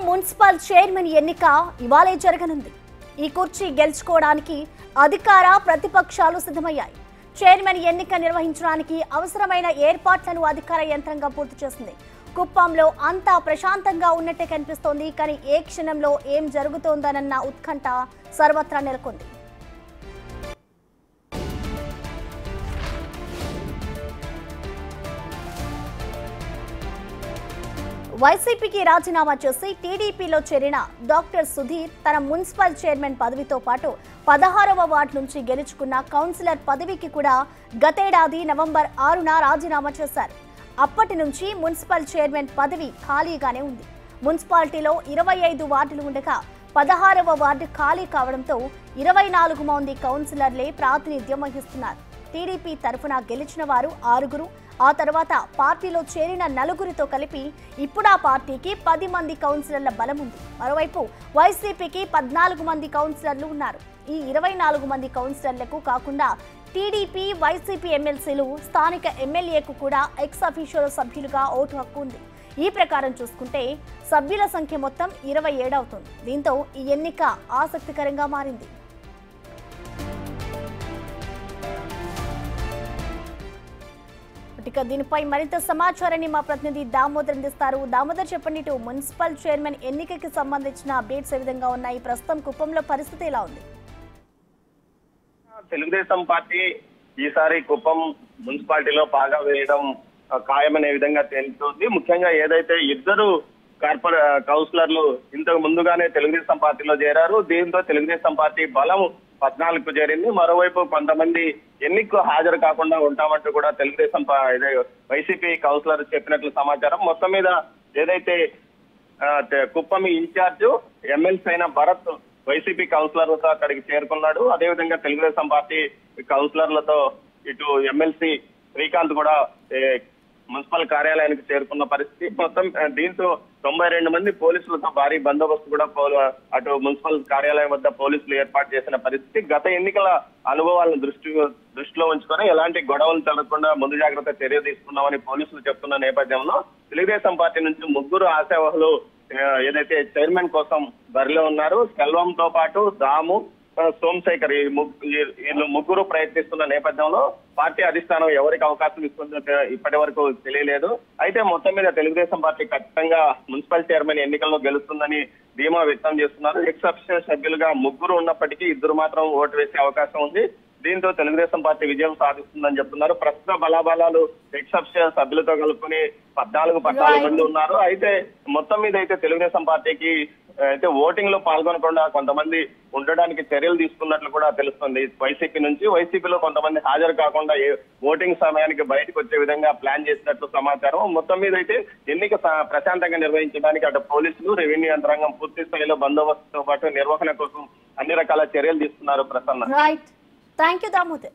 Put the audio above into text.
Municipal chairman ఎన్నిక ఇవాళే జరగనుంది. ఈ కుర్చీ గెలుచుకోవడానికి అధికార ప్రతిపక్షాలు సిద్ధమయ్యాయి. చైర్మన్ ఎన్నిక నిర్వహించడానికి అవసరమైన ఏర్పాట్లను అధికార యంత్రాంగం పూర్తి చేసింది. కుప్పంలో అంతా ప్రశాంతంగా ఉన్నట్టే కనిపిస్తోంది. కానీ ఏ క్షణంలో ఏం జరుగుతోందన్న ఉత్కంఠ సర్వత్రా నెలకొంది. వైసీపీకి రాజీనామా చేసి టీడీపీలో చేరిన డాక్టర్ సుధీర్ తన మున్సిపల్ చైర్మన్ పదవితో పాటు 16వ వార్డు నుంచి గెలుచుకున్న కౌన్సిలర్ పదవికి కూడా గతేడాది నవంబర్ 6న రాజీనామా చేశారు. అప్పటి నుంచి మున్సిపల్ చైర్మన్ పదవి ఖాళీగానే ఉంది. మున్సిపాలిటీలో 25 వార్డులు ఉండగా 16వ వార్డు ఖాళీ కావడంతో 24 మంది కౌన్సిలర్లే ప్రాతినిధ్యం వహిస్తున్నారు. టీడీపీ తరఫున గెలిచిన వారు 6, ఆ తర్వాత పార్టీలో చేరిన 4తో కలిపి ఇప్పుడు ఆ పార్టీకి 10 మంది కౌన్సిలర్ల బలం ఉంది. మరోవైపు వైసీపీకి 14 మంది కౌన్సిలర్లు ఉన్నారు. ఈ 24 మంది కౌన్సిలర్లకు కాకుండా టీడీపీ, వైసీపీ ఎమ్మెల్సీలు, స్థానిక ఎమ్మెల్యేకు కూడా ఎక్స్ అఫీషియల్ సభ్యులుగా ఓటు హక్కు ఉంది. ఈ ప్రకారం చూసుకుంటే సభ్యుల సంఖ్య మొత్తం 27 అవుతుంది. దీంతో ఈ ఎన్నిక ఆసక్తికరంగా మారింది. ఇక దీనిపై మరింత సమాచారాన్ని మా ప్రతినిధి దామోదర్ అందిస్తారు. దామోదర్, చెప్పండి, ఇటు మున్సిపల్ చైర్మన్ ఎన్నికకి సంబంధించిన అప్డేట్స్ ఏ విధంగా ఉన్నాయి? ప్రస్తుతం కుప్పంలో పరిస్థితి ఎలా ఉంది? తెలుగుదేశం పార్టీ ఈసారి కుప్పం మున్సిపాలిటీలో పాగా వేయడం ఖాయమనే విధంగా తెలుస్తుంది. ముఖ్యంగా ఏదైతే ఇద్దరు కౌన్సిలర్లు ఇంతకు ముందుగానే తెలుగుదేశం పార్టీలో చేరారు. దీంతో తెలుగుదేశం పార్టీ బలం 14కు చేరింది. మరోవైపు కొంతమంది ఎన్నికకు హాజరు కాకుండా ఉంటామంటూ కూడా తెలుగుదేశం వైసీపీ కౌన్సిలర్ చెప్పినట్లు సమాచారం. మొత్తం మీద ఏదైతే కుప్పం ఇన్ఛార్జ్ ఎమ్మెల్సీ అయిన భరత్ వైసీపీ కౌన్సిలర్లతో అక్కడికి చేరుకున్నాడు. అదేవిధంగా తెలుగుదేశం పార్టీ కౌన్సిలర్లతో ఇటు ఎమ్మెల్సీ శ్రీకాంత్ కూడా మున్సిపల్ కార్యాలయానికి చేరుకున్న పరిస్థితి. మొత్తం దీంతో 92 మంది పోలీసులతో భారీ బందోబస్తు కూడా అటు మున్సిపల్ కార్యాలయం వద్ద పోలీసులు ఏర్పాటు చేసిన పరిస్థితి. గత ఎన్నికల అనుభవాలను దృష్టిలో ఉంచుకొని ఎలాంటి గొడవలు జరగకుండా ముందు జాగ్రత్త చర్య తీసుకున్నామని పోలీసులు చెప్తున్న నేపథ్యంలో తెలుగుదేశం పార్టీ నుంచి 3 ఆశావహులు ఏదైతే చైర్మన్ కోసం బరిలో ఉన్నారు. సెల్వంతో పాటు దాము, సోమశేఖర్, వీళ్ళు 3 ప్రయత్నిస్తున్న నేపథ్యంలో పార్టీ అధిష్టానం ఎవరికి అవకాశం ఇస్తుందో ఇప్పటి వరకు తెలియలేదు. అయితే మొత్తం మీద తెలుగుదేశం పార్టీ ఖచ్చితంగా మున్సిపల్ చైర్మన్ ఎన్నికల్లో గెలుస్తుందని ధీమా వ్యక్తం చేస్తున్నారు. ఎక్స్ అఫీషియల్ సభ్యులుగా 3 ఉన్నప్పటికీ 2 మాత్రం ఓటు వేసే అవకాశం ఉంది. దీంతో తెలుగుదేశం పార్టీ విజయం సాధిస్తుందని చెప్తున్నారు. ప్రస్తుత బలాబలాలు ఎక్స్ అఫీషియల్ సభ్యులతో కలుపుకుని 14 మంది ఉన్నారు. అయితే మొత్తం మీద అయితే తెలుగుదేశం పార్టీకి అయితే ఓటింగ్ లో పాల్గొనకుండా కొంతమంది ఉండడానికి చర్యలు తీసుకున్నట్లు కూడా తెలుస్తుంది వైసీపీ నుంచి. వైసీపీలో కొంతమంది హాజరు కాకుండా ఓటింగ్ సమయానికి బయటకు వచ్చే విధంగా ప్లాన్ చేసినట్లు సమాచారం. మొత్తం మీద అయితే ఎన్నిక ప్రశాంతంగా నిర్వహించడానికి అటు పోలీసులు, రెవెన్యూ యంత్రాంగం పూర్తి స్థాయిలో బందోబస్తుతో పాటు నిర్వహణ కోసం అన్ని రకాల చర్యలు తీసుకున్నారు. Prasanna. Right, thank you Damodar.